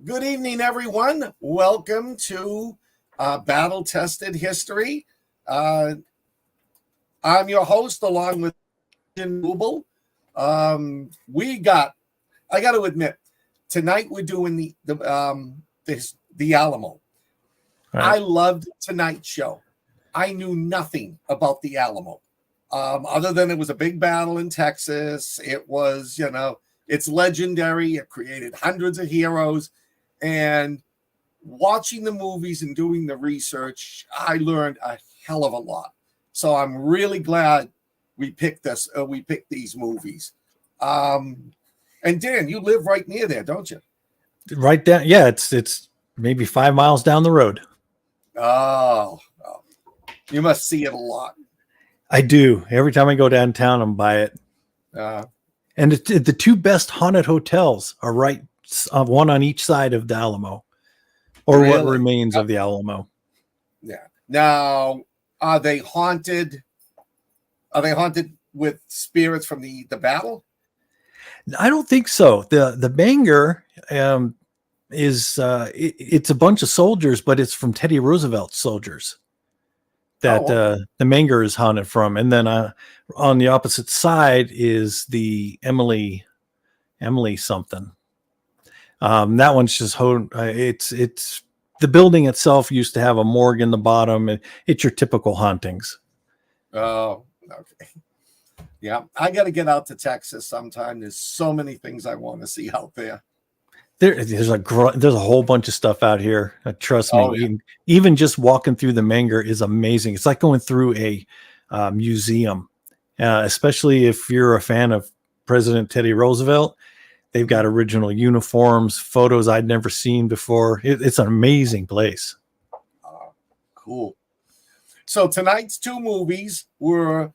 Good evening, everyone. Welcome to Battle Tested History. I'm your host, along with Dungeondan Uebel. I got to admit, tonight we're doing the Alamo. Right. I loved tonight's show. I knew nothing about the Alamo, other than it was a big battle in Texas. It was, it's legendary. It created hundreds of heroes. And watching the movies and doing the research, I learned a hell of a lot. So I'm really glad we picked this. We picked these movies. And Dan, you live right near there, don't you? Right down. Yeah, it's maybe 5 miles down the road. Oh, you must see it a lot. I do. Every time I go downtown, I'm by it. And the two best haunted hotels are right, one on each side of the Alamo, or really? What remains of the Alamo. Yeah. Now, are they haunted? Are they haunted with spirits from the battle? I don't think so. The Banger is it's a bunch of soldiers, but it's from Teddy Roosevelt's soldiers that the Manger is haunted from. And then on the opposite side is the Emily something. That one's just it's the building itself used to have a morgue in the bottom. It's your typical hauntings. Oh, okay. Yeah, I got to get out to Texas sometime. There's so many things I want to see out there. There's a whole bunch of stuff out here. Trust me. Yeah. Even just walking through the Manger is amazing. It's like going through a museum, especially if you're a fan of President Teddy Roosevelt. They've got original uniforms, photos I'd never seen before. It's an amazing place. Cool. So tonight's two movies were,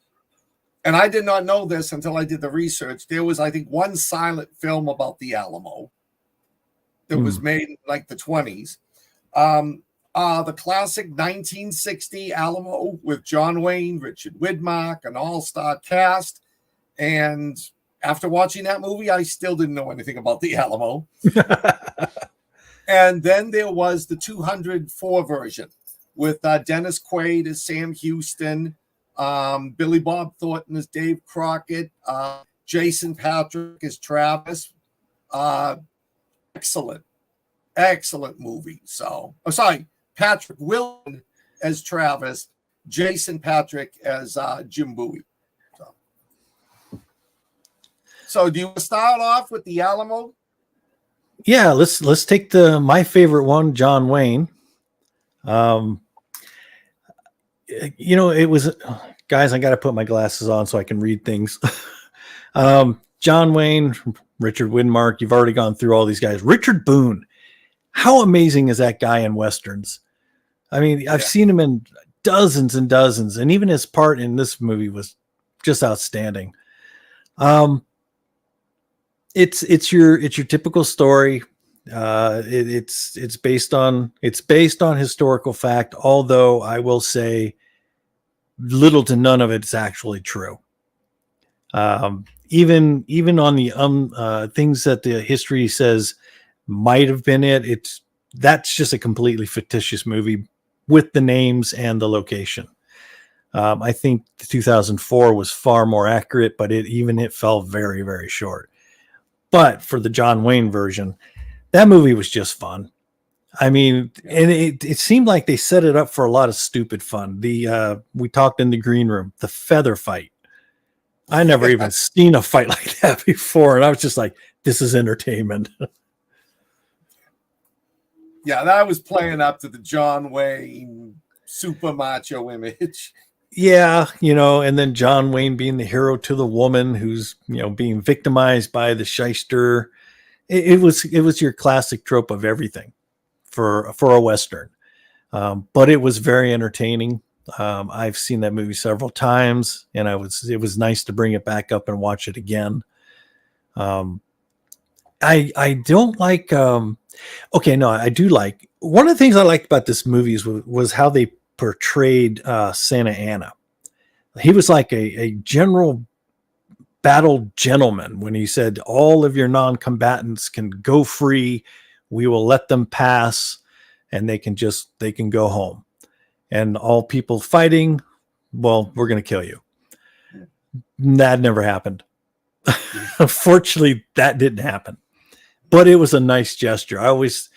and I did not know this until I did the research. There was, I think, one silent film about the Alamo that was made in like the 20s. The classic 1960 Alamo with John Wayne, Richard Widmark, an all-star cast. And after watching that movie, I still didn't know anything about the Alamo. And then there was the 204 version with Dennis Quaid as Sam Houston, Billy Bob Thornton as Dave Crockett, Jason Patrick as Travis. Excellent movie. So, Patrick Wilson as Travis, Jason Patrick as Jim Bowie. So do you start off with the Alamo? Yeah, let's take my favorite one, John Wayne. It was, guys, I got to put my glasses on so I can read things. John Wayne, Richard Widmark, you've already gone through all these guys. Richard Boone, how amazing is that guy in Westerns? I mean, I've seen him in dozens and dozens, and even his part in this movie was just outstanding. It's your typical story. It's based on historical fact, although I will say little to none of it's actually true. Even on the things that the history says might have been that's just a completely fictitious movie with the names and the location. I think the 2004 was far more accurate, but it fell very, very short. But for the John Wayne version, that movie was just fun. I mean, and it seemed like they set it up for a lot of stupid fun. We talked in the green room, the feather fight. I never even seen a fight like that before. And I was just like, this is entertainment. Yeah, that was playing up to the John Wayne super macho image. Yeah, and then John Wayne being the hero to the woman who's, being victimized by the shyster. It was your classic trope of everything for a Western. But it was very entertaining. I've seen that movie several times, and it was nice to bring it back up and watch it again. I don't like, I do like, one of the things I liked about this movie was how they portrayed Santa Anna. He was like a general battle gentleman when he said all of your non-combatants can go free. We will let them pass, and they can go home. And all people fighting, well, we're going to kill you. That never happened. Unfortunately, that didn't happen. But it was a nice gesture. I always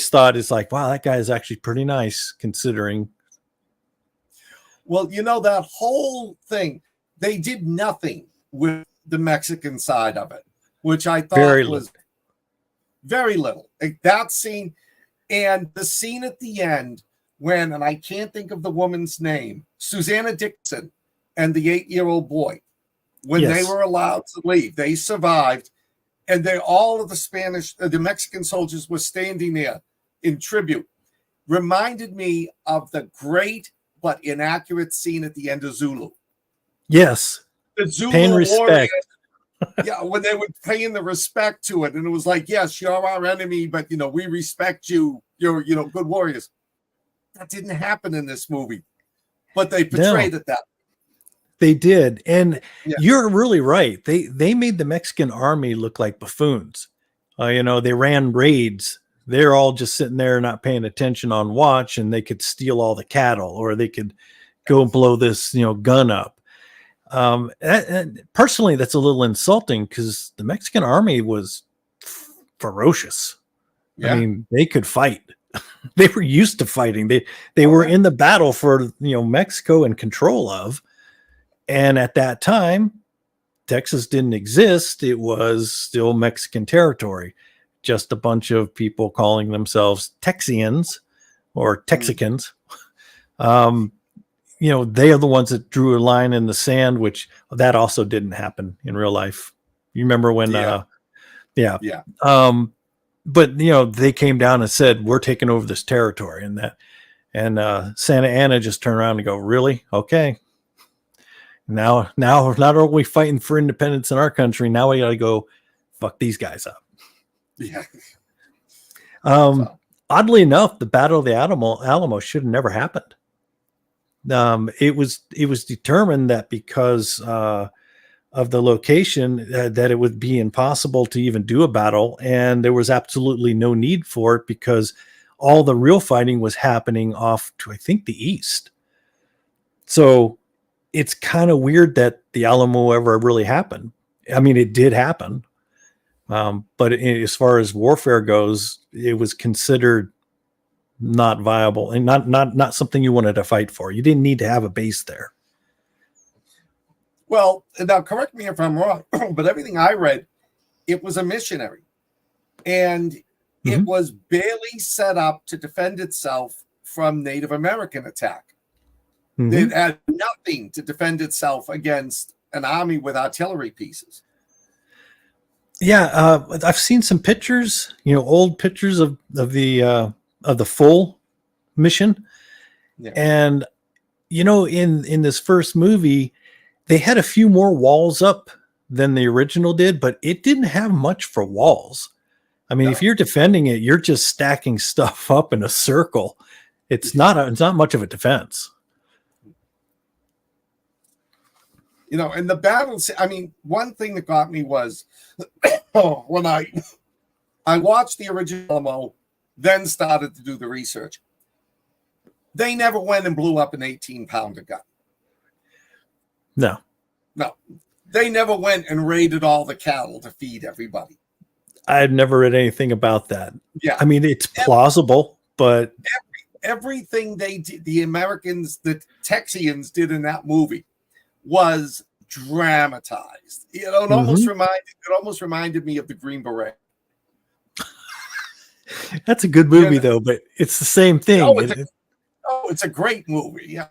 thought it's like, wow, that guy is actually pretty nice considering. Well, that whole thing, they did nothing with the Mexican side of it, which I thought was very little. Like that scene and the scene at the end when, and I can't think of the woman's name, Susanna Dixon and the 8-year-old boy, when they were allowed to leave, they survived. And all of the Mexican soldiers were standing there in tribute. Reminded me of the great but inaccurate scene at the end of Zulu. Yes. The Zulu paying respect. Yeah, when they were paying the respect to it. And it was like, yes, you're our enemy, but, we respect you. You're, good warriors. That didn't happen in this movie. But they portrayed it that way. They did. And you're really right. They made the Mexican army look like buffoons. They ran raids. They're all just sitting there not paying attention on watch, and they could steal all the cattle, or they could go blow this, gun up. And personally, that's a little insulting because the Mexican army was ferocious. Yeah. I mean, they could fight. They were used to fighting. They were in the battle for, Mexico in control of. And at that time, Texas didn't exist. It was still Mexican territory. Just a bunch of people calling themselves Texians or Texicans. They are the ones that drew a line in the sand, which that also didn't happen in real life. You remember when? But they came down and said, "We're taking over this territory," and Santa Anna just turned around and go, "Really? Okay. Now, not only we fighting for independence in our country, now we got to go fuck these guys up." Yeah. Oddly enough, the Battle of the Alamo should have never happened. It was determined that because of the location that it would be impossible to even do a battle, and there was absolutely no need for it because all the real fighting was happening off to, I think, the east. So it's kind of weird that the Alamo ever really happened. I mean, it did happen. But as far as warfare goes, it was considered not viable and not something you wanted to fight for. You didn't need to have a base there. Well, now correct me if I'm wrong, but everything I read, it was a missionary, and it was barely set up to defend itself from Native American attack. It had nothing to defend itself against an army with artillery pieces. Yeah, I've seen some pictures, old pictures of the full mission, and in this first movie, they had a few more walls up than the original did, but it didn't have much for walls. I mean, if you're defending it, you're just stacking stuff up in a circle. It's not much of a defense. In the battles, I mean, one thing that got me was when I watched the original Alamo, then started to do the research. They never went and blew up an 18-pounder gun. No. They never went and raided all the cattle to feed everybody. I've never read anything about that. Yeah. I mean, it's plausible, but everything they did, the Americans, the Texians did in that movie was dramatized. It almost reminded me of the Green Beret. That's a good movie, though, but it's the same thing. It's a great movie. Yeah.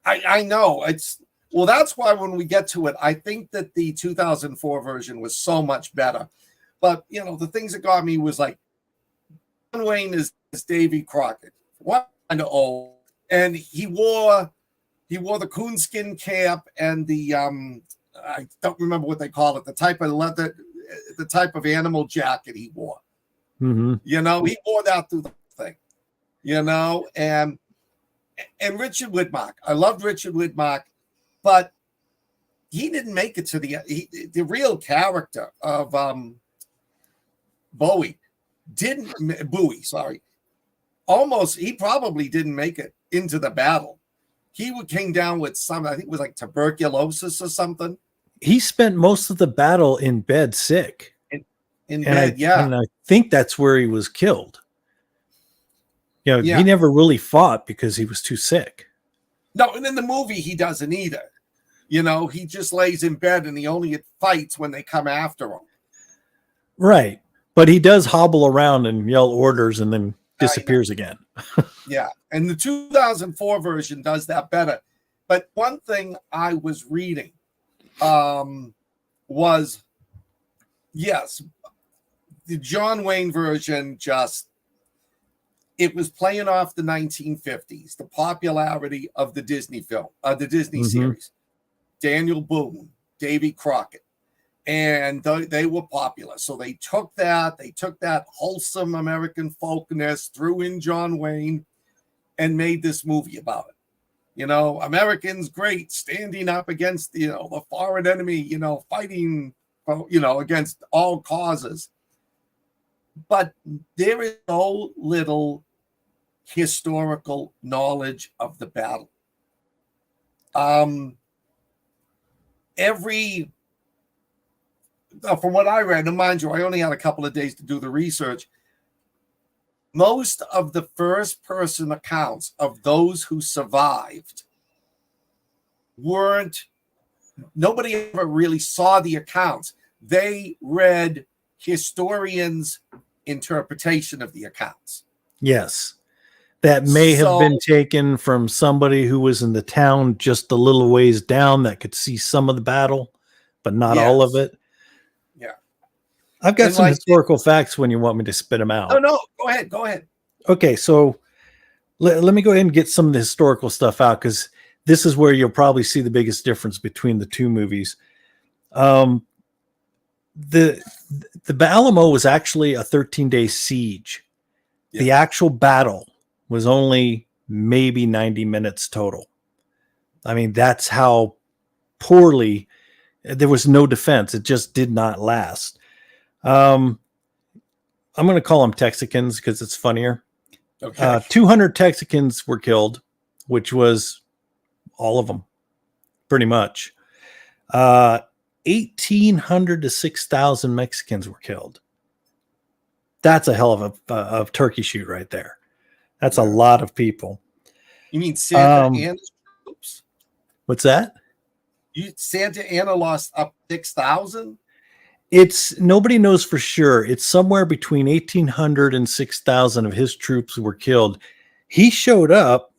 I know that's why when we get to it, I think that the 2004 version was so much better. But the things that got me was like John Wayne is Davy Crockett, one kind of old, and he wore the coonskin cap and the I don't remember what they call it, the type of leather, the type of animal jacket he wore. Mm-hmm. He wore that through the thing. And Richard Widmark. I loved Richard Widmark, but he didn't make it to the real character of Bowie sorry, almost, he probably didn't make it into the battle. He came down with some, I think it was like tuberculosis or something. He spent most of the battle in bed sick. In bed, yeah. And I think that's where he was killed. You know, Yeah. he never really fought because he was too sick. No, and in the movie, he doesn't either. You know, he just lays in bed and he only fights when they come after him. Right. But he does hobble around and yell orders and then disappears again. Yeah. And the 2004 version does that better. But one thing I was reading was, yes, the John Wayne version it was playing off the 1950s, the popularity of the Disney film, the Disney series. Daniel Boone, Davy Crockett, and they were popular. So they took that wholesome American folkness, threw in John Wayne, and made this movie about it. You know, Americans great, standing up against, you know, the foreign enemy, you know, fighting, you know, against all causes. But there is so little historical knowledge of the battle. From what I read, and mind you, I only had a couple of days to do the research. Most of the first person accounts of those who survived nobody ever really saw the accounts. They read historians' interpretation of the accounts. Yes. That may have been taken from somebody who was in the town just a little ways down that could see some of the battle, but not all of it. Yeah. I've got some historical facts when you want me to spit them out. No, go ahead. Okay, so let me go ahead and get some of the historical stuff out, because this is where you'll probably see the biggest difference between the two movies. The Alamo was actually a 13-day siege. Yeah. The actual battle was only maybe 90 minutes total. I mean, that's how poorly, there was no defense. It just did not last. I'm going to call them Texians because it's funnier. Okay. 200 Texians were killed, which was all of them, pretty much. 1,800 to 6,000 Mexicans were killed. That's a hell of a turkey shoot right there. That's a lot of people. You mean Santa Anna's troops? What's that? Santa Anna lost up 6,000? Nobody knows for sure. It's somewhere between 1,800 and 6,000 of his troops were killed. He showed up.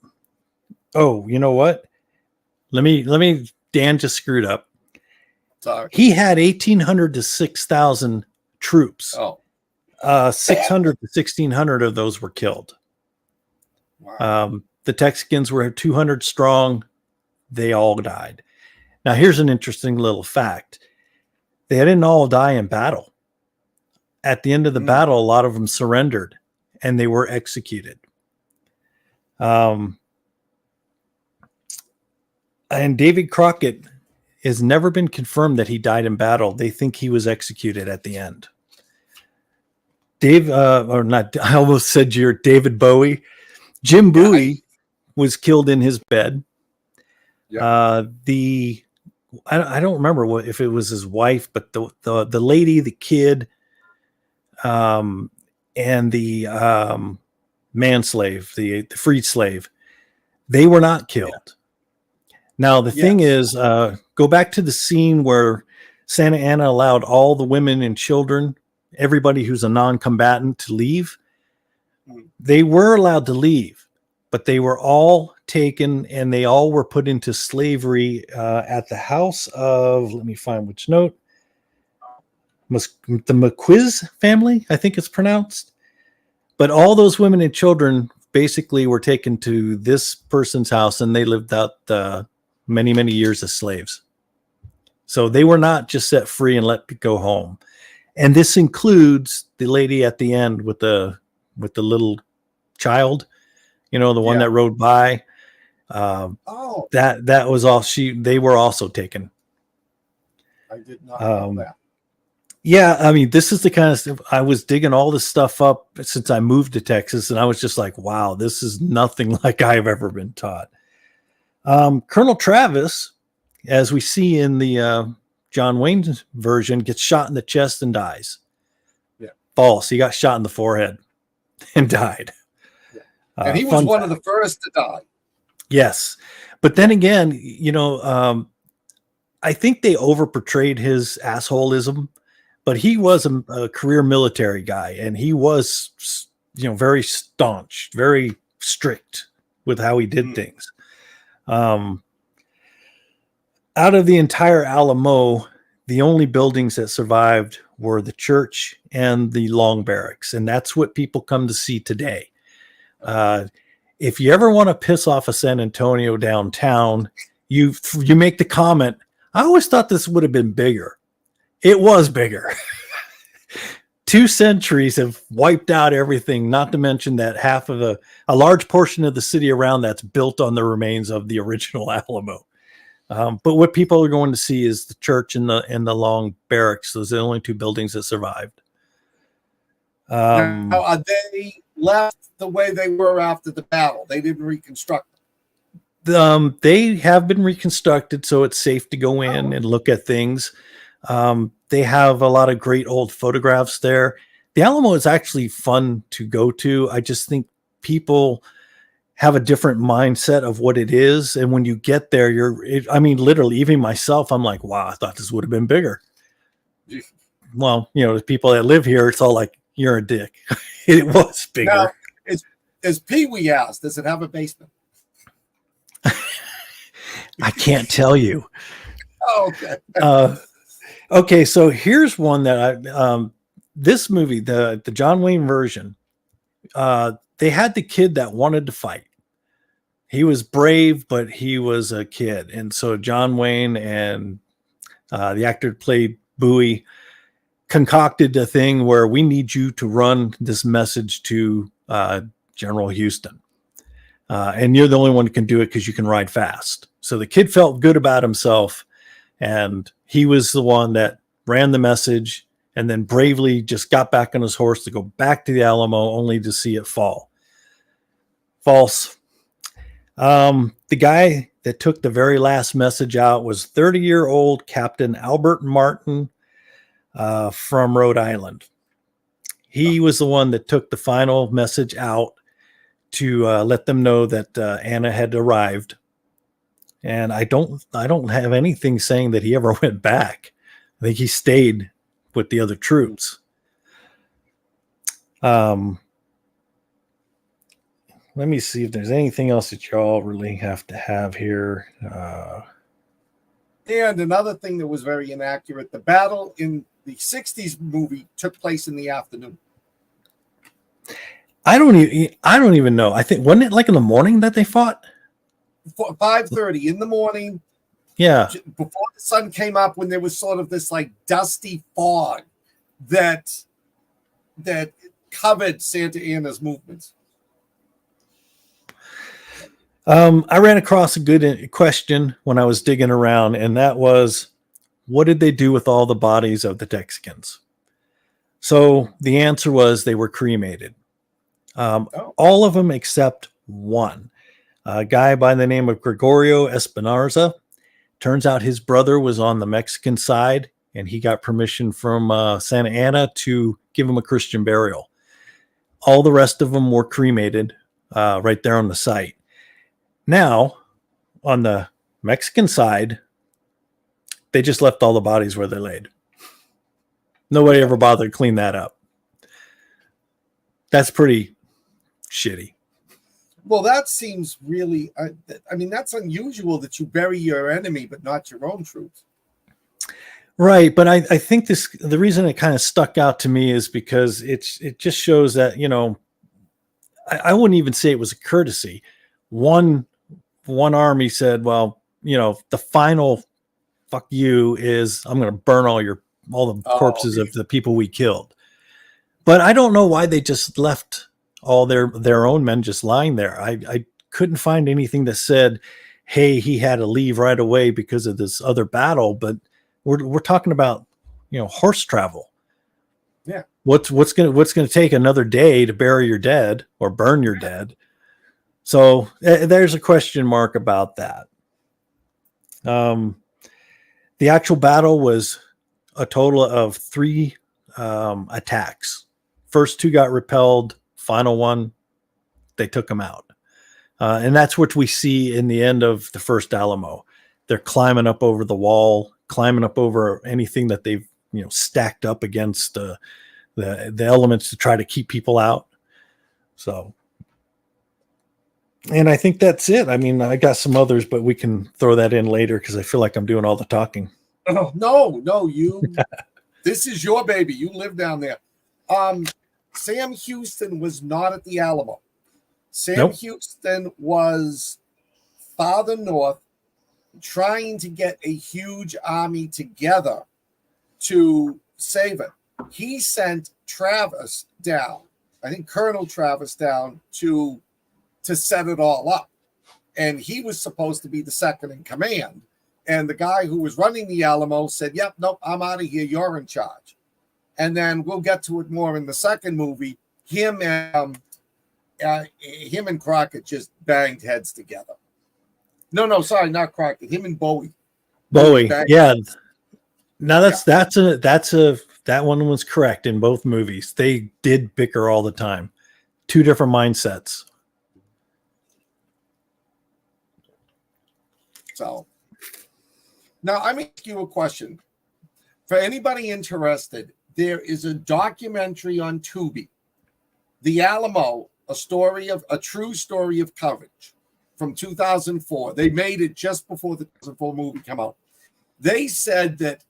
Oh, you know what? Dan just screwed up. Sorry. He had 1,800 to 6,000 troops. 600 to 1,600 of those were killed. Wow. The Texians were 200 strong. They all died. Now, here's an interesting little fact. They didn't all die in battle. At the end of the battle, a lot of them surrendered and they were executed. And David Crockett has never been confirmed that he died in battle. They think he was executed at the end. I almost said David Bowie. Jim Bowie was killed in his bed. Yeah. I don't remember if it was his wife, but the lady, the kid, and the manslave, the freed slave, they were not killed. Yeah. Now the thing is, go back to the scene where Santa Anna allowed all the women and children, everybody who's a non-combatant, to leave. They were allowed to leave, but they were all taken and they all were put into slavery at the house of, let me find which note, the McQuiz family, I think it's pronounced. But all those women and children basically were taken to this person's house and they lived out many, many years as slaves. So they were not just set free and let go home. And this includes the lady at the end with the little child, the one that rode by. That was all they were also taken. I did not know that. Yeah, I mean, this is the kind of stuff I was digging all this stuff up since I moved to Texas, and I was just like, wow, this is nothing like I've ever been taught. Colonel Travis, as we see in the John Wayne version, gets shot in the chest and dies. Yeah. False. He got shot in the forehead and died. Yeah. And he was one of the first to die. Yes. But then again, I think they overportrayed his assholism, but he was a career military guy, and he was, very staunch, very strict with how he did things. Out of the entire Alamo, the only buildings that survived were the church and the long barracks, and that's what people come to see today. If you ever want to piss off a San Antonio downtown, you make the comment, I always thought this would have been bigger. It was bigger. 2 centuries have wiped out everything, not to mention that a large portion of the city around that's built on the remains of the original Alamo. But what people are going to see is the church and the long barracks. Those are the only 2 buildings that survived. Now, are they left the way they were after the battle? They didn't reconstruct them. They have been reconstructed, so it's safe to go in and look at things. They have a lot of great old photographs there. The Alamo is actually fun to go to. I just think people have a different mindset of what it is. And when you get there, literally, even myself, I'm like, wow, I thought this would have been bigger. Well, the people that live here, it's all like, you're a dick. It was bigger. Now, as Pee Wee asked, does it have a basement? I can't tell you. Oh, okay. Okay, so here's one that this movie, the John Wayne version, they had the kid that wanted to fight. He was brave, but he was a kid. And so John Wayne and the actor who played Bowie concocted a thing where we need you to run this message to General Houston. And you're the only one who can do it because you can ride fast. So the kid felt good about himself, and he was the one that ran the message and then bravely just got back on his horse to go back to the Alamo only to see it fall. False. The guy that took the very last message out was 30-year-old Captain Albert Martin from Rhode Island. He was the one that took the final message out to let them know that Anna had arrived. And I don't have anything saying that he ever went back. I think he stayed with the other troops. Let me see if there's anything else that y'all really have to have here. And another thing that was very inaccurate, the battle in the 60s movie took place in the afternoon. I don't even know. I think, wasn't it like in the morning that they fought? 5:30 in the morning. Yeah. Before the sun came up, when there was sort of this like dusty fog that covered Santa Anna's movements. I ran across a good question when I was digging around, and that was, what did they do with all the bodies of the Texians? So the answer was they were cremated. All of them except one. A guy by the name of Gregorio Espinoza. Turns out his brother was on the Mexican side, and he got permission from Santa Anna to give him a Christian burial. All the rest of them were cremated right there on the site. Now, on the Mexican side, they just left all the bodies where they laid. Nobody ever bothered to clean that up. That's pretty shitty. Well, that seems really, that's unusual that you bury your enemy, but not your own troops. Right. But I think the reason it kind of stuck out to me is because it just shows that, I wouldn't even say it was a courtesy. One army said, well, the final fuck you is I'm going to burn all the corpses of the people we killed. But I don't know why they just left all their own men just lying there. I couldn't find anything that said, hey, he had to leave right away because of this other battle. But we're talking about, horse travel. Yeah. What's gonna take another day to bury your dead or burn your dead? So there's a question mark about that. The actual battle was a total of 3 attacks. First 2 got repelled. Final one, they took them out. And that's what we see in the end of the first Alamo. They're climbing up over the wall, climbing up over anything that they've stacked up against the elements to try to keep people out. So, and I think that's it. I mean, I got some others, but we can throw that in later because I feel like I'm doing all the talking. Oh, no, you. This is your baby. You live down there. Sam Houston was not at the Alamo. Sam Houston was farther north, trying to get a huge army together to save it. He sent Travis down, I think Colonel Travis down to set it all up. And he was supposed to be the second in command. And the guy who was running the Alamo said, yep, nope, I'm out of here. You're in charge. And then we'll get to it more in the second movie. Him and Crockett just banged heads together. No, sorry, not Crockett. Him and Bowie. Yeah. Now that one was correct in both movies. They did bicker all the time. 2 different mindsets. So now I'm going to ask you a question. For anybody interested, there is a documentary on Tubi, The Alamo, a true story of coverage from 2004. They made it just before the 2004 movie came out. They said that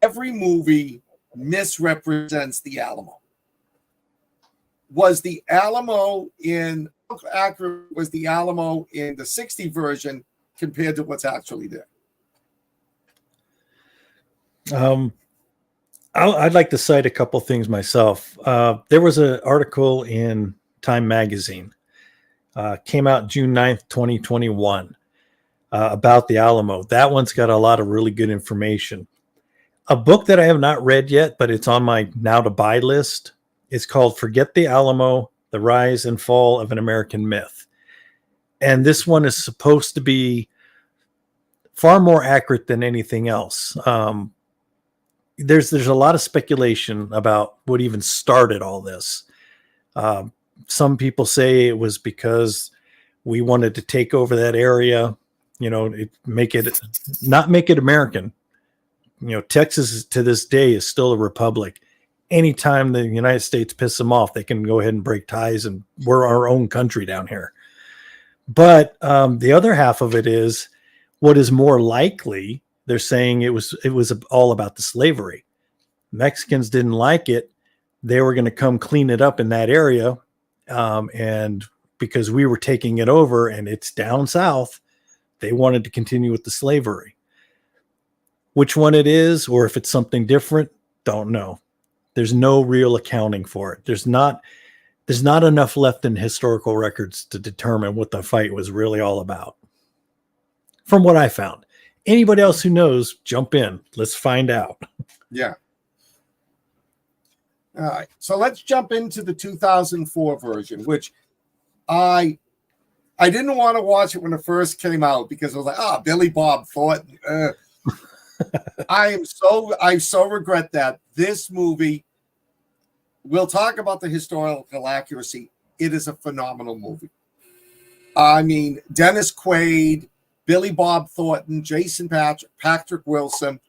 every movie misrepresents the Alamo. Was the Alamo in the 60 version compared to what's actually there? I'd like to cite a couple things myself. There was an article in Time Magazine, came out June 9th, 2021, about the Alamo. That one's got a lot of really good information. A book that I have not read yet, but it's on my now to buy list, is called Forget the Alamo, The Rise and Fall of an American Myth. And this one is supposed to be far more accurate than anything else. There's a lot of speculation about what even started all this. Some people say it was because we wanted to take over that area, not make it American. Texas to this day is still a republic. Anytime the United States pisses them off, they can go ahead and break ties, and we're our own country down here. But the other half of it is what is more likely. They're saying it was all about the slavery. Mexicans didn't like it. They were going to come clean it up in that area. And because we were taking it over and it's down south, they wanted to continue with the slavery. Which one it is, or if it's something different, don't know. There's no real accounting for it. There's not enough left in historical records to determine what the fight was really all about. From what I found. Anybody else who knows, jump in. Let's find out. Yeah. All right. So let's jump into the 2004 version, which I didn't want to watch it when it first came out because I was like, Billy Bob Thornton. I so regret that. This movie, we'll talk about the historical accuracy. It is a phenomenal movie. I mean, Dennis Quaid, Billy Bob Thornton, Jason Patrick Wilson,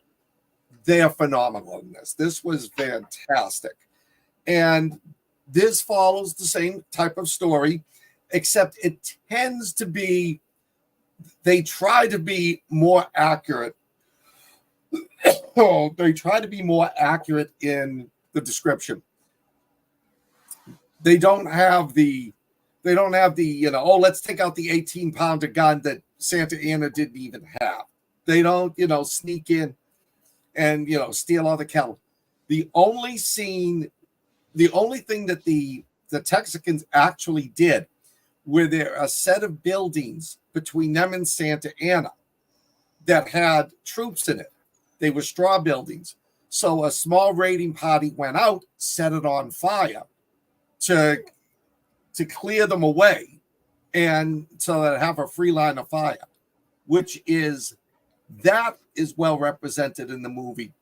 they are phenomenal in this. This was fantastic. And this follows the same type of story, except it tends to be, they try to be more accurate. They try to be more accurate in the description. They don't have the, let's take out the 18-pounder gun that Santa Anna didn't even have. They don't, sneak in and, steal all the cattle. The only thing that the Texans actually did were there a set of buildings between them and Santa Anna that had troops in it. They were straw buildings. So a small raiding party went out, set it on fire to clear them away, and so that have a free line of fire, which is well represented in the movie.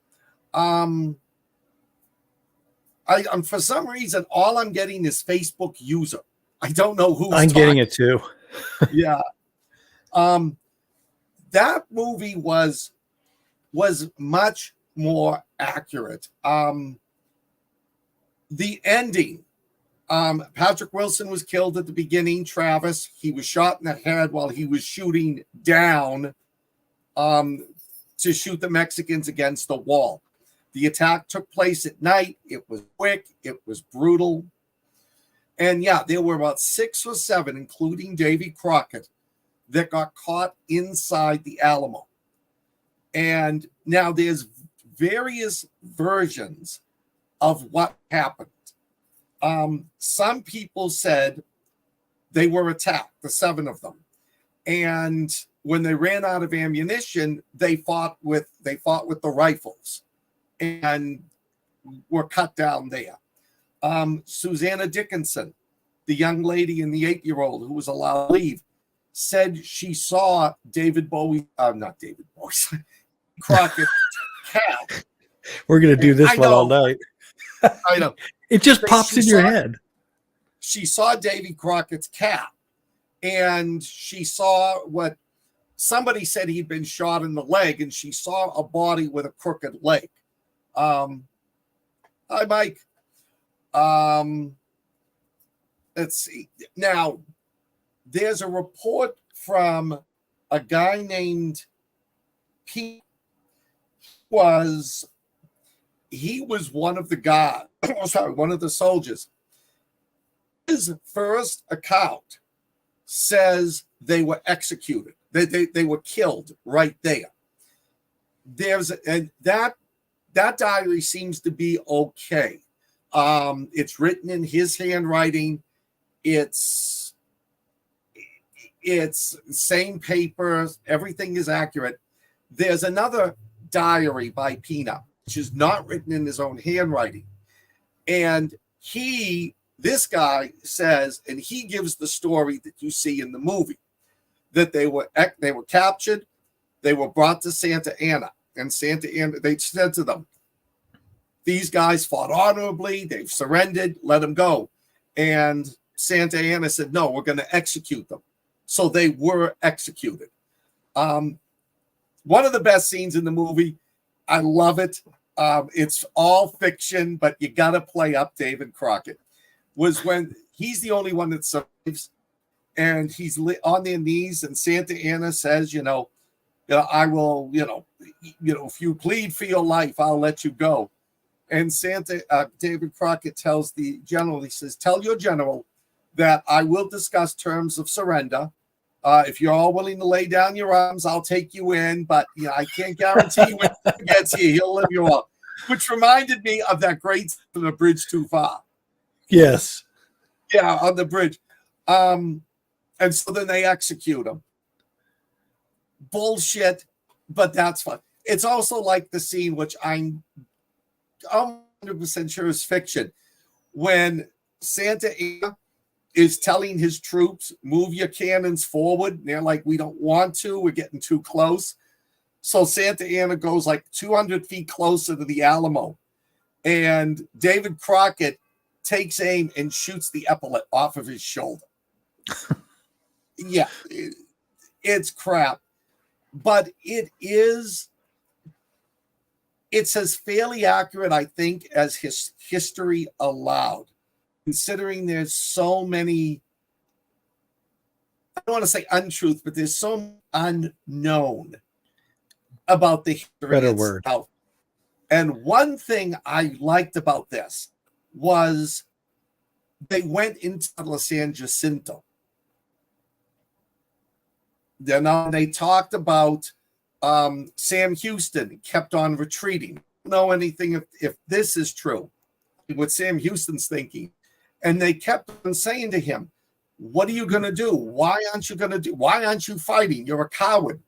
I'm for some reason all I'm getting is Facebook user. I don't know who's I'm talking. getting it too. Yeah. That movie was much more accurate. The ending, Patrick Wilson was killed at the beginning. Travis, he was shot in the head while he was shooting down to shoot the Mexicans against the wall. The attack took place at night. It was quick. It was brutal. And yeah, there were about 6 or 7, including Davy Crockett, that got caught inside the Alamo. And now there's various versions of what happened. Some people said they were attacked, the 7 of them. And when they ran out of ammunition, they fought with the rifles and were cut down there. Susanna Dickinson, the young lady and the 8-year-old who was allowed to leave, said she saw Crockett's cat. We're going to do this one all night. I know. It just pops in your head. She saw Davy Crockett's cat, and she saw what somebody said he'd been shot in the leg, and she saw a body with a crooked leg. Hi, Mike. Let's see. Now, there's a report from a guy named Pete. He was one of the guys, one of the soldiers. His first account says they were executed. They were killed right there. And that diary seems to be okay. It's written in his handwriting. It's same paper. Everything is accurate. There's another diary by Peanut, which is not written in his own handwriting. And this guy says, and he gives the story that you see in the movie, that they were captured, they were brought to Santa Anna, and Santa Anna, they said to them, these guys fought honorably, they've surrendered, let them go. And Santa Anna said, no, we're going to execute them. So they were executed. One of the best scenes in the movie, I love it. It's all fiction, but you got to play up David Crockett, was when he's the only one that survives, and he's on their knees, and Santa Anna says, I will, if you plead for your life, I'll let you go. And David Crockett tells the general, he says, tell your general that I will discuss terms of surrender. If you're all willing to lay down your arms, I'll take you in, but I can't guarantee when he gets here, he'll live you up. Which reminded me of that great scene, The Bridge Too Far. Yes. Yeah, on the bridge. And so then they execute him. Bullshit, but that's fun. It's also like the scene, which I'm 100% sure is fiction, when Santa Anna is telling his troops, move your cannons forward. And they're like, we don't want to. We're getting too close. So Santa Anna goes like 200 feet closer to the Alamo. And David Crockett takes aim and shoots the epaulet off of his shoulder. Yeah, it's crap. But it's as fairly accurate, I think, as history allowed, considering there's so many, I don't want to say untruth, but there's so unknown about the history Better itself. word. And one thing I liked about this was they went into San Jacinto. Then they talked about Sam Houston kept on retreating. I don't know anything if this is true, what Sam Houston's thinking. And they kept on saying to him, what are you going to do? Why aren't you fighting? You're a coward.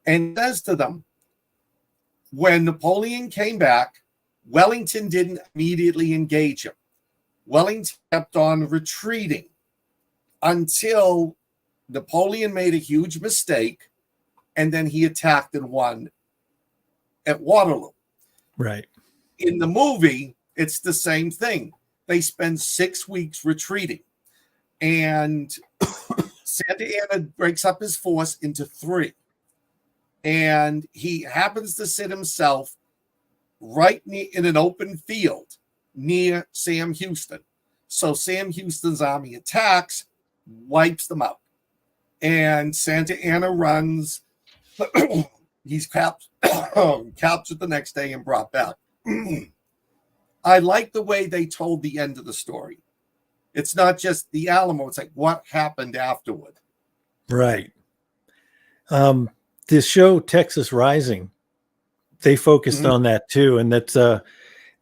And he says to them, when Napoleon came back, Wellington didn't immediately engage him. Wellington kept on retreating until Napoleon made a huge mistake, and then he attacked and won at Waterloo. Right. In the movie, it's the same thing. They spend 6 weeks retreating, and Santa Anna breaks up his force into 3, and he happens to sit himself right in an open field near Sam Houston. So Sam Houston's army attacks, wipes them out, and Santa Anna runs. He's captured the next day and brought back. I like the way they told the end of the story. It's not just the Alamo. It's like what happened afterward. Right. This show, Texas Rising, they focused on that too. And that's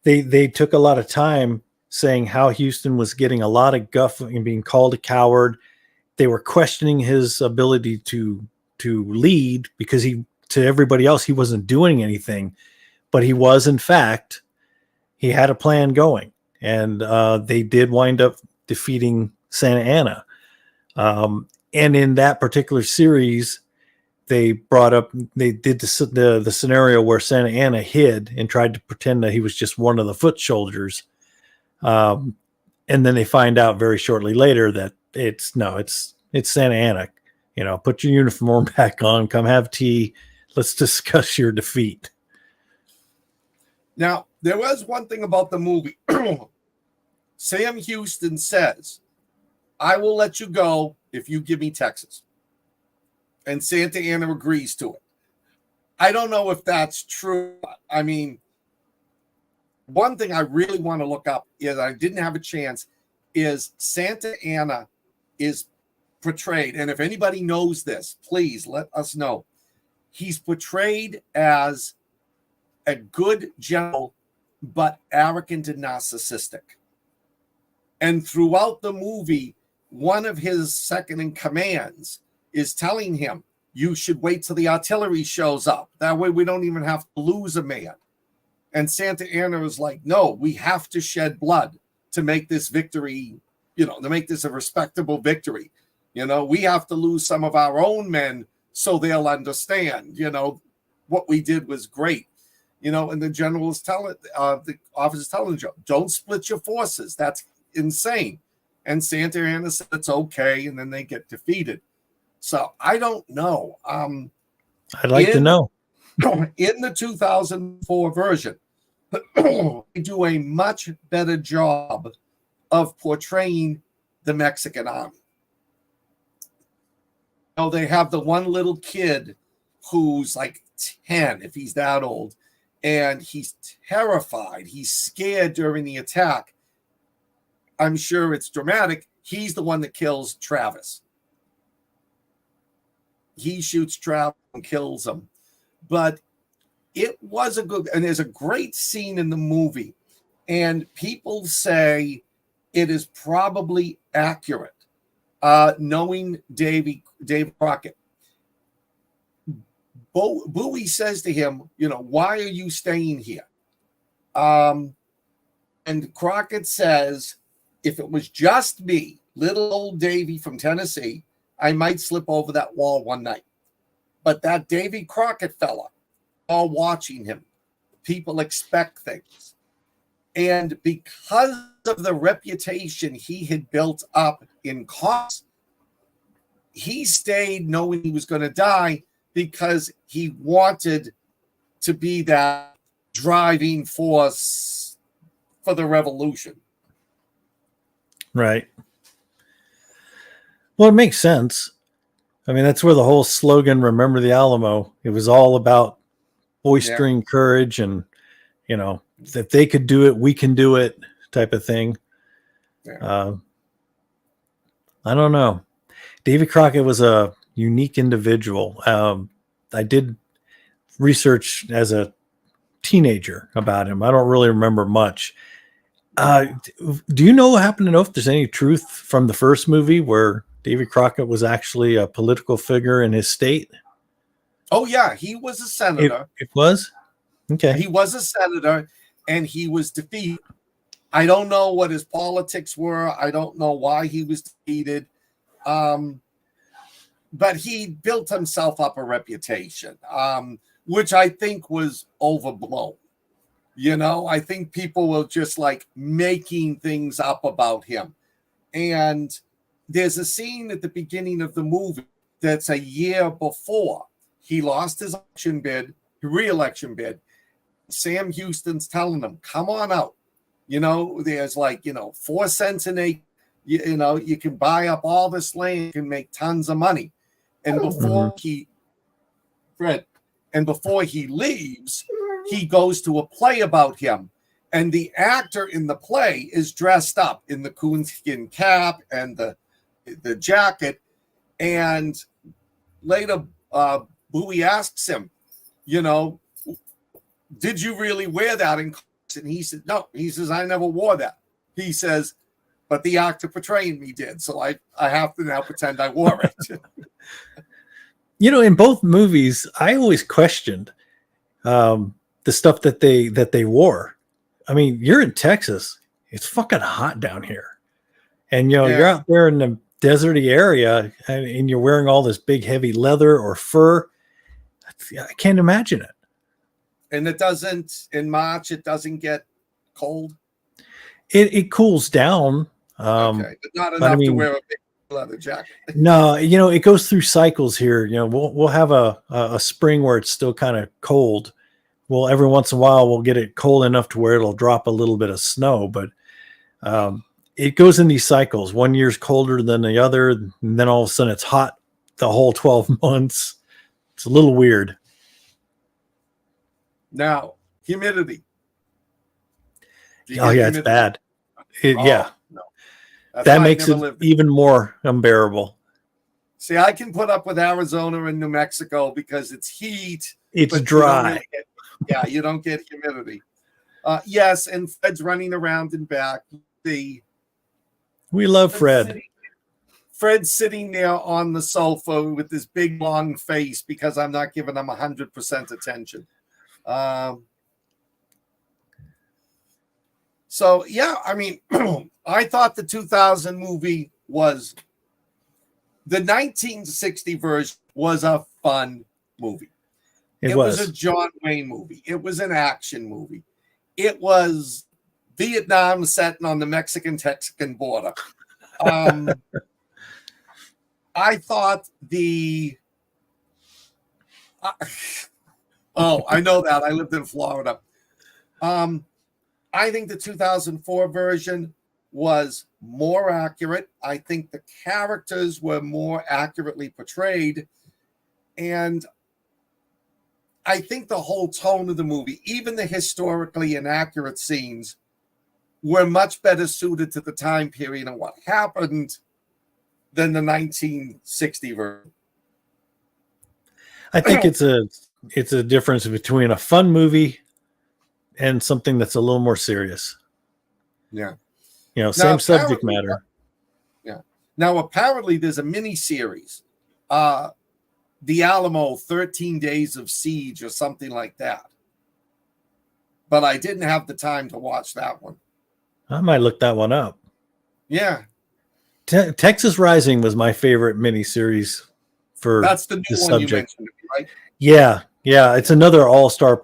they took a lot of time saying how Houston was getting a lot of guff and being called a coward. They were questioning his ability to lead because to everybody else, he wasn't doing anything, but he was, in fact, he had a plan going, and they did wind up defeating Santa Anna. And in that particular series, they did the scenario where Santa Anna hid and tried to pretend that he was just one of the foot soldiers. And then they find out very shortly later that it's Santa Anna. Put your uniform back on, come have tea. Let's discuss your defeat. Now, there was one thing about the movie. Sam Houston says, I will let you go if you give me Texas. And Santa Anna agrees to it. I don't know if that's true. I mean, one thing I really want to look up is I didn't have a chance is Santa Anna is portrayed. And if anybody knows this, please let us know. He's portrayed as a good general, but arrogant and narcissistic. And throughout the movie, one of his second in commands is telling him, you should wait till the artillery shows up. That way we don't even have to lose a man. And Santa Anna is like, no, we have to shed blood to make this victory, to make this a respectable victory. We have to lose some of our own men so they'll understand, what we did was great. And the general is telling, the officer is telling Joe, don't split your forces. That's insane. And Santa Anna said it's okay. And then they get defeated. So I don't know. I'd like to know. In the 2004 version, they do a much better job of portraying the Mexican army. They have the one little kid who's like 10, if he's that old, and he's terrified. He's scared during the attack. I'm sure it's dramatic. He's the one that kills Travis. He shoots Travis and kills him. But it was and there's a great scene in the movie, and people say it is probably accurate, knowing Dave Crockett. Bowie says to him, why are you staying here? And Crockett says, if it was just me, little old Davy from Tennessee, I might slip over that wall one night. But that Davy Crockett fella, all watching him, people expect things. And because of the reputation he had built up in cost, he stayed knowing he was going to die because he wanted to be that driving force for the revolution. Right. Well, it makes sense. I mean, that's where the whole slogan, Remember the Alamo, it was all about boistering courage and, if they could do it, we can do it type of thing. Yeah. I don't know. Davy Crockett was a unique individual. I did research as a teenager about him. I don't really remember much. Do you happen to know if there's any truth from the first movie where Davy Crockett was actually a political figure in his state? Oh, yeah. He was a senator. It was? Okay. He was a senator. and he was defeated. I don't know what his politics were. I don't know why he was defeated. But he built himself up a reputation, which I think was overblown. I think people were just like making things up about him. And there's a scene at the beginning of the movie that's a year before he lost his re-election bid. Sam Houston's telling him, come on out. There's 4 cents an acre. You can buy up all this land, you can make tons of money. And before he leaves, he goes to a play about him. And the actor in the play is dressed up in the coonskin cap and the jacket. And later, Bowie asks him, did you really wear that in class? And he said, no. He says, I never wore that. He says, but the actor portraying me did. So I have to now pretend I wore it. In both movies, I always questioned the stuff that they wore. I mean, you're in Texas. It's fucking hot down here. And, you're out there in the deserty area and you're wearing all this big, heavy leather or fur. I can't imagine it. And in March, it doesn't get cold? It cools down. Okay, but not enough to wear a big leather jacket. No, it goes through cycles here. We'll have a spring where it's still kind of cold. Well, every once in a while we'll get it cold enough to where it'll drop a little bit of snow, but it goes in these cycles. One year's colder than the other, and then all of a sudden it's hot the whole 12 months. It's a little weird. Now, humidity. Oh yeah, it's bad. Yeah. No. That makes it even more unbearable. See, I can put up with Arizona and New Mexico because it's heat. It's dry. You don't get humidity. Yes, and Fred's running around and back. We love Fred. Fred's sitting there on the sofa with this big long face because I'm not giving him 100% attention. So yeah, I mean, I thought the 2000 movie was the 1960 version was a fun movie. It was a John Wayne movie. It was an action movie. It was Vietnam set on the Mexican-Texican border. I thought I know that. I lived in Florida. I think the 2004 version was more accurate. I think the characters were more accurately portrayed. And I think the whole tone of the movie, even the historically inaccurate scenes, were much better suited to the time period and what happened than the 1960 version. I think it's a difference between a fun movie and something that's a little more serious. Yeah. Same subject matter. Yeah. Now, apparently there's a mini series, The Alamo, 13 Days of Siege or something like that. But I didn't have the time to watch that one. I might look that one up. Yeah. Texas Rising was my favorite miniseries for that's the new one subject. You mentioned, right? Yeah. It's another all-star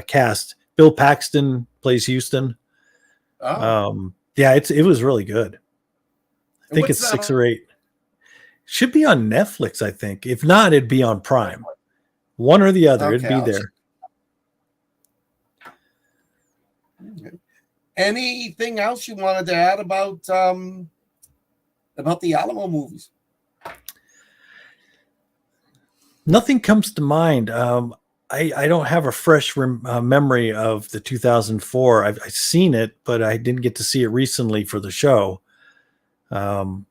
cast. Bill Paxton plays Houston. Oh. It was really good. I think it's 6 or 8. Should be on Netflix, I think. If not, it'd be on Prime. One or the other, it'd be there. Okay. Anything else you wanted to add about the Alamo movies? Nothing comes to mind. I don't have a fresh memory of the 2004. I've seen it, but I didn't get to see it recently for the show. So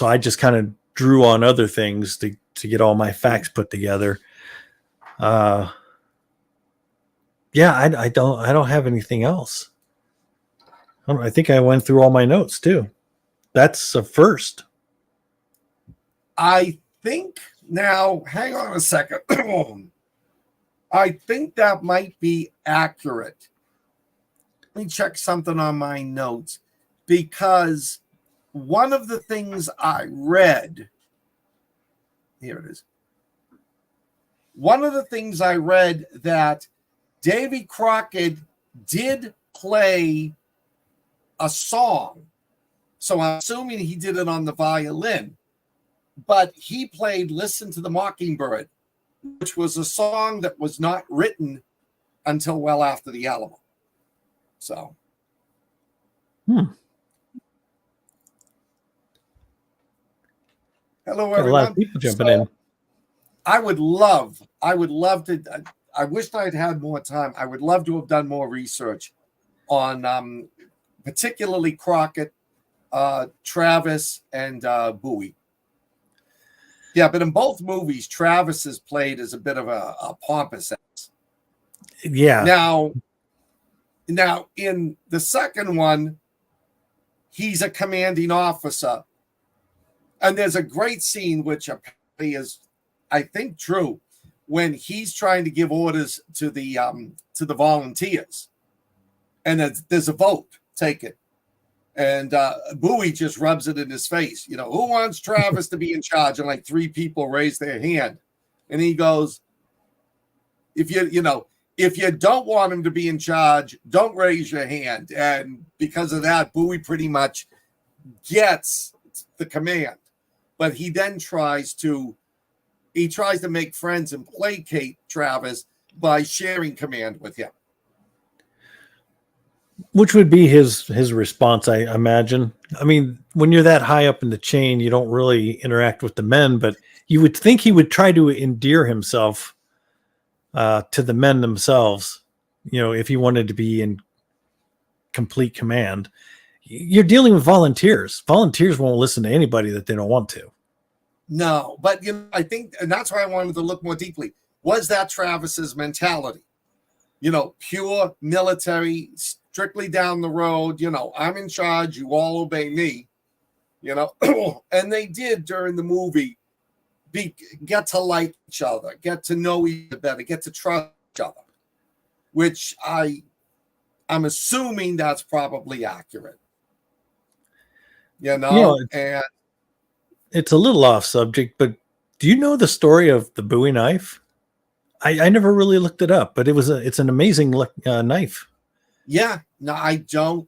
I just kind of drew on other things to get all my facts put together. I don't have anything else. I think I went through all my notes too. That's a first. I think now, hang on a second. I think that might be accurate. Let me check something on my notes, because one of the things I read, here it is. One of the things I read that Davy Crockett did play a song. So I'm assuming he did it on the violin, but he played Listen to the Mockingbird, which was a song that was not written until well after the Alamo. So. Hello, Got everyone. a lot of people jumping in. I would love to, I wished I'd had more time. I would love to have done more research on particularly Crockett, Travis, and Bowie. Yeah, but in both movies, Travis is played as a bit of a pompous ass. Yeah. Now, in the second one, he's a commanding officer. And there's a great scene, which apparently is, I think, true, when he's trying to give orders to the volunteers. And there's a vote taken. And Bowie just rubs it in his face. You know, who wants Travis to be in charge? And like 3 people raise their hand. And he goes, if you don't want him to be in charge, don't raise your hand. And because of that, Bowie pretty much gets the command. But he then tries to make friends and placate Travis by sharing command with him. Which would be his response, I imagine. I mean, when you're that high up in the chain, you don't really interact with the men, but you would think he would try to endear himself to the men themselves, if he wanted to be in complete command. You're dealing with volunteers. Volunteers won't listen to anybody that they don't want to. No, but I think, and that's why I wanted to look more deeply. Was that Travis's mentality? Pure military, strictly down the road. I'm in charge. You all obey me. And they did during the movie get to like each other, get to know each other better, get to trust each other, which I'm assuming that's probably accurate. And it's a little off subject, but do you know the story of the Bowie knife? I never really looked it up, but it's an amazing knife. Yeah, no, I don't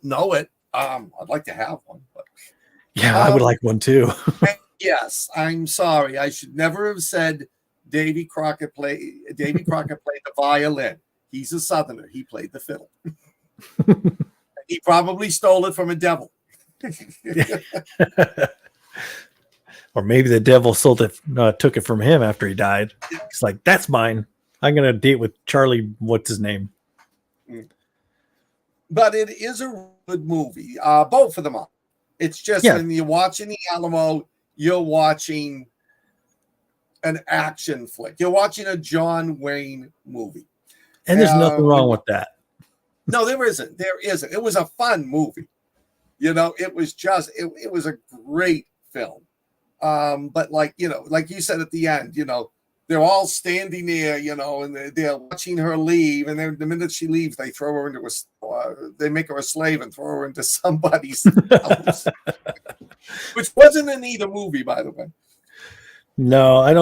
know it. I'd like to have one, but yeah, I would like one too. Yes, I'm sorry. I should never have said Davy Crockett played the violin. He's a Southerner. He played the fiddle. He probably stole it from a devil. Or maybe the devil took it from him after he died. He's like, that's mine. I'm going to date with Charlie. What's his name? But it is a good movie. Both of them are. It's just when you're watching The Alamo, you're watching an action flick. You're watching a John Wayne movie. And there's nothing wrong with that. No, there isn't. There isn't. It was a fun movie. It was a great film. But like you said at the end, they're all standing there, and they're watching her leave. And then the minute she leaves, they throw her into they make her a slave and throw her into somebody's house, which wasn't in either movie, by the way. No, I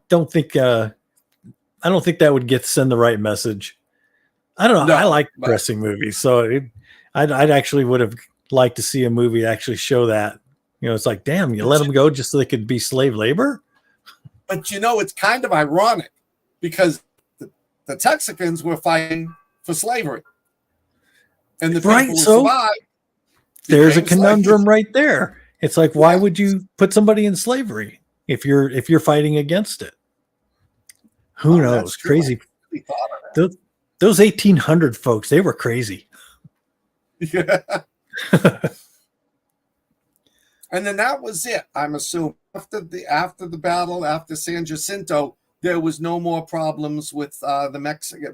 don't think that would send the right message. I don't know. I like depressing movies, so I'd actually would have liked to see a movie actually show that. It's like, damn, you let them go just so they could be slave labor. But it's kind of ironic because the Texans were fighting for slavery, and the people who survived. There's a conundrum right there. It's like, why would you put somebody in slavery if you're fighting against it? Who knows? Crazy. Those 1800 folks, they were crazy. Yeah. And then that was it. I'm assuming after the battle, after San Jacinto, there was no more problems with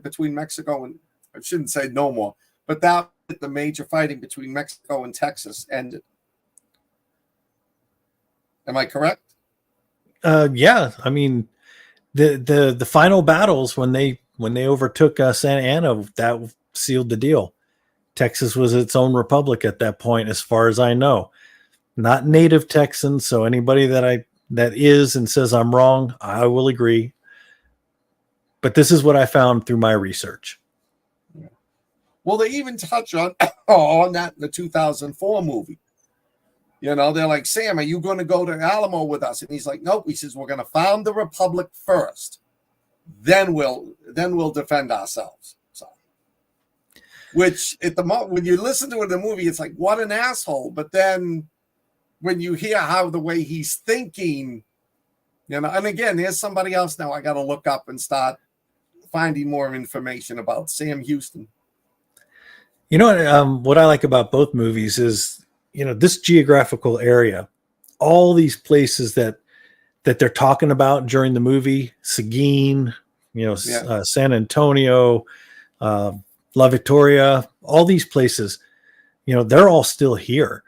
between Mexico and, I shouldn't say no more, but that the major fighting between Mexico and Texas ended. Am I correct? Yeah. I mean, the final battles when they when they overtook Santa Ana, that sealed the deal. Texas was its own republic at that point, as far as I know. Not native Texans, so anybody that is and says I'm wrong, I will agree. But this is what I found through my research. Well, they even touch on that in the 2004 movie. You know, they're like, Sam, are you going to go to Alamo with us? And he's like, nope. He says, we're going to found the republic first. Then we'll defend ourselves. So, which at the moment, when you listen to it in the movie, it's like, what an asshole. But then when you hear how the way he's thinking, you know, and again, there's somebody else now I got to look up and start finding more information about Sam Houston. You know what I like about both movies is, you know, this geographical area, all these places that they're talking about during the movie, Seguin, you know, San Antonio, La Victoria, all these places, you know, they're all still here.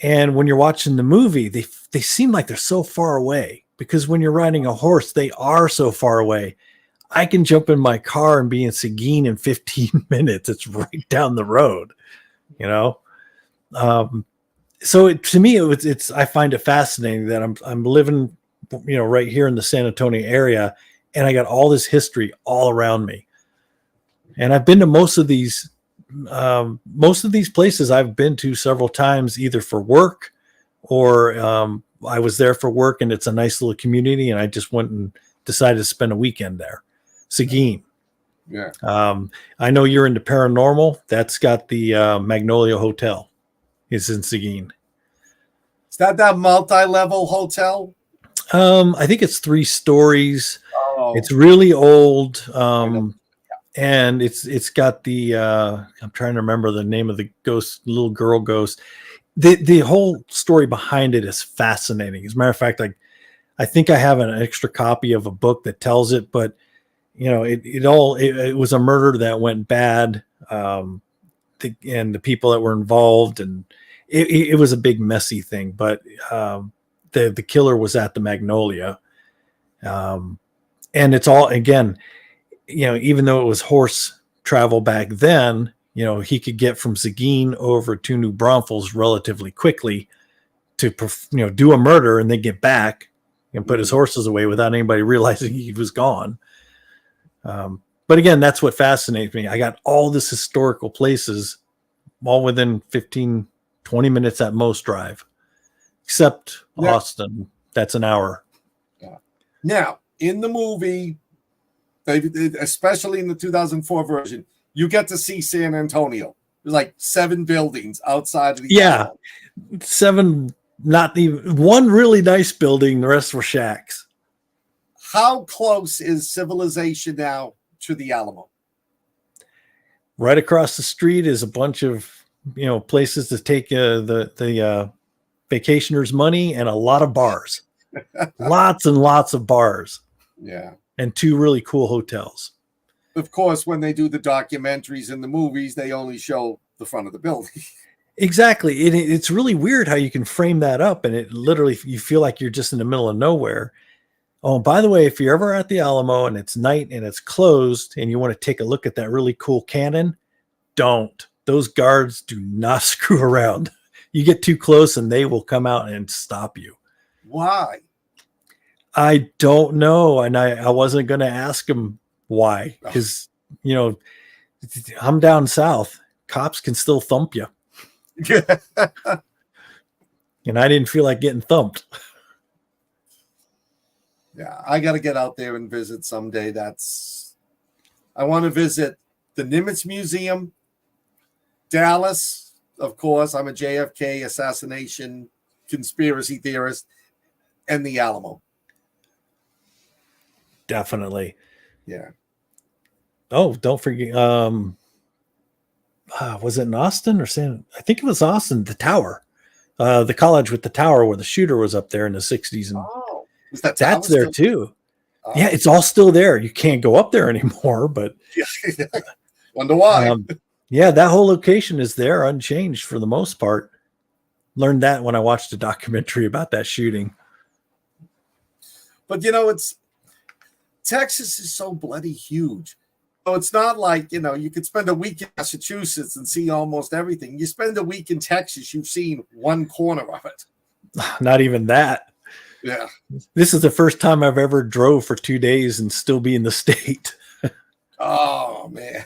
And when you're watching the movie, they seem like they're so far away, because when you're riding a horse, they are so far away. I can jump in my car and be in Seguin in 15 minutes. It's right down the road, you know? So to me, I find it fascinating that I'm living, you know, right here in the San Antonio area, and I got all this history all around me. And I've been to most of these places I've been to several times, either for work or I was there for work, and it's a nice little community, and I just went and decided to spend a weekend there. Seguin. Yeah. I know you're into paranormal. That's got the Magnolia Hotel. It's in Seguin. Is that multi-level hotel? I think it's 3 stories. Oh. It's really old. And it's got the I'm trying to remember the name of the ghost, little girl ghost. The whole story behind it is fascinating. As a matter of fact, I think I have an extra copy of a book that tells it, but you know, it was a murder that went bad, and the people that were involved, and it was a big messy thing. But the killer was at the Magnolia, and it's all, again, you know, even though it was horse travel back then, you know, he could get from Seguin over to New Braunfels relatively quickly to, you know, do a murder and then get back and put his horses away without anybody realizing he was gone. But again, that's what fascinates me. I got all this historical places all within 15, 20 minutes at most drive, except Austin. That's an hour. Yeah. Now, in the movie, especially in the 2004 version, you get to see San Antonio. There's like 7 buildings outside of the Alamo. 7, not even one really nice building. The rest were shacks. How close is civilization now to the Alamo? Right across the street is a bunch of, you know, places to take the vacationers' money, and a lot of bars. Lots and lots of bars. Yeah. And 2 really cool hotels. Of course, when they do the documentaries and the movies, they only show the front of the building. Exactly. It's really weird how you can frame that up, and it literally, you feel like you're just in the middle of nowhere. Oh, by the way, if you're ever at the Alamo and it's night and it's closed and you want to take a look at that really cool cannon, don't. Those guards do not screw around. You get too close and they will come out and stop you. Why? I don't know. And I wasn't going to ask him why, because, you know, I'm down south. Cops can still thump you. And I didn't feel like getting thumped. Yeah, I got to get out there and visit someday. I want to visit the Nimitz Museum, Dallas, of course. I'm a JFK assassination conspiracy theorist, and the Alamo. Definitely. Yeah. Oh, don't forget. Was it in Austin or San? I think it was Austin. The tower, the college with the tower where the shooter was up there in the 60s. And that's there too. Yeah, it's all still there. You can't go up there anymore, but wonder why. Yeah, that whole location is there unchanged for the most part. Learned that when I watched a documentary about that shooting. But you know, Texas is so bloody huge. it's not like, you could spend a week in Massachusetts and see almost everything. You spend a week in Texas, you've seen one corner of it. Not even that. Yeah. This is the first time I've ever drove for 2 days and still be in the state. Oh man.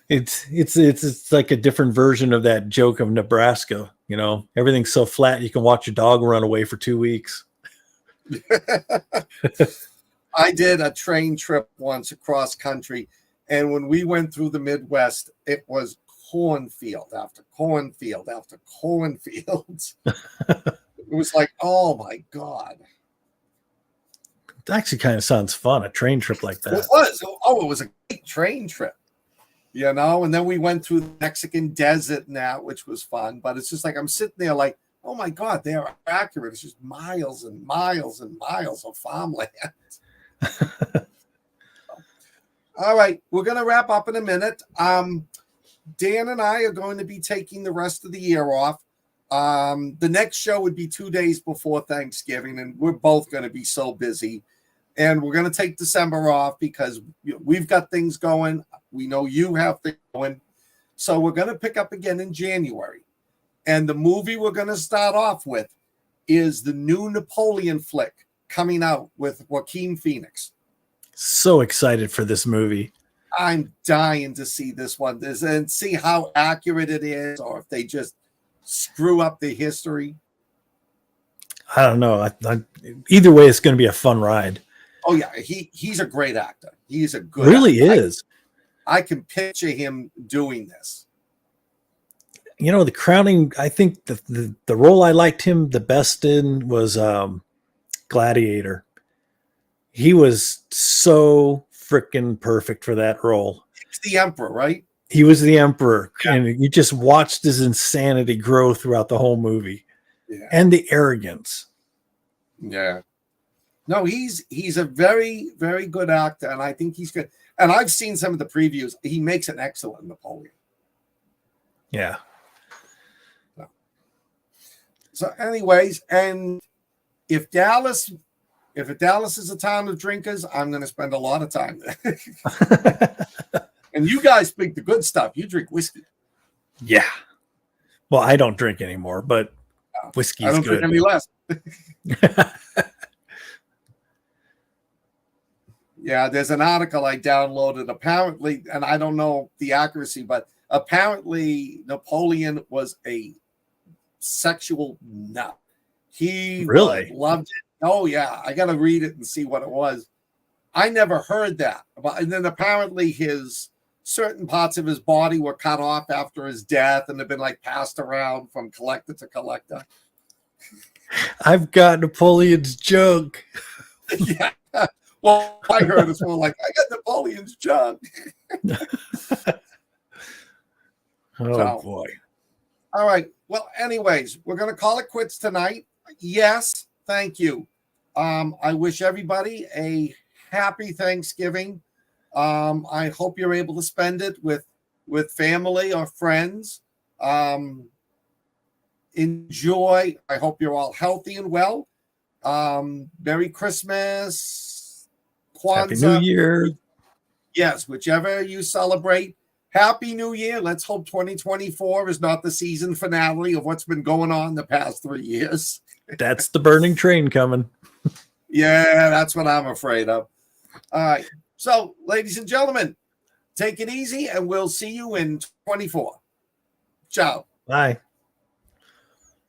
It's like a different version of that joke of Nebraska. Everything's so flat you can watch your dog run away for 2 weeks. I did a train trip once across country, and when we went through the Midwest, it was cornfield after cornfield after cornfields. It was like, oh my God. It actually kind of sounds fun, a train trip like that. It was. Oh, it was a great train trip. And then we went through the Mexican desert and that, which was fun. But it's just like, I'm sitting there like, oh my God, they're accurate. It's just miles and miles and miles of farmland. All right, we're going to wrap up in a minute. Dan and I are going to be taking the rest of the year off. The next show would be 2 days before Thanksgiving, and we're both going to be so busy. And we're going to take December off because we've got things going. We know you have things going. So we're going to pick up again in January. And the movie we're going to start off with is the new Napoleon flick coming out with Joaquin Phoenix. So excited for this movie. I'm dying to see this one and see how accurate it is, or if they just screw up the history. I don't know. Either way, it's going to be a fun ride. Oh yeah, he's a great actor. He's a good really actor. Is. I can picture him doing this. The crowning, I think the role I liked him the best in was Gladiator. He was so freaking perfect for that role. He's the Emperor, right? He was the Emperor. Yeah. And you just watched his insanity grow throughout the whole movie. Yeah. And the arrogance. Yeah. No, he's a very, very good actor, and I think he's good. And I've seen some of the previews. He makes an excellent Napoleon. Yeah. So anyways, and if Dallas is a town of drinkers, I'm going to spend a lot of time there. And you guys drink the good stuff. You drink whiskey. Yeah. Well, I don't drink anymore, but whiskey is good. I don't drink any less. Yeah, there's an article I downloaded. Apparently, and I don't know the accuracy, but apparently Napoleon was a sexual nut. He really loved it. Oh yeah, I got to read it and see what it was. I never heard that. And then apparently his certain parts of his body were cut off after his death and have been like passed around from collector to collector. I've got Napoleon's junk. Yeah. Well, I heard it's more like, I got Napoleon's junk. Boy. All right. Well, anyways, we're going to call it quits tonight. Yes. Thank you. I wish everybody a happy Thanksgiving. I hope you're able to spend it with family or friends. Enjoy. I hope you're all healthy and well. Merry Christmas. Kwanzaa. Happy New Year. Yes, whichever you celebrate. Happy New Year. Let's hope 2024 is not the season finale of what's been going on the past 3 years. That's the burning train coming. Yeah, that's what I'm afraid of. All right. So, ladies and gentlemen, take it easy, and we'll see you in 24. Ciao. Bye.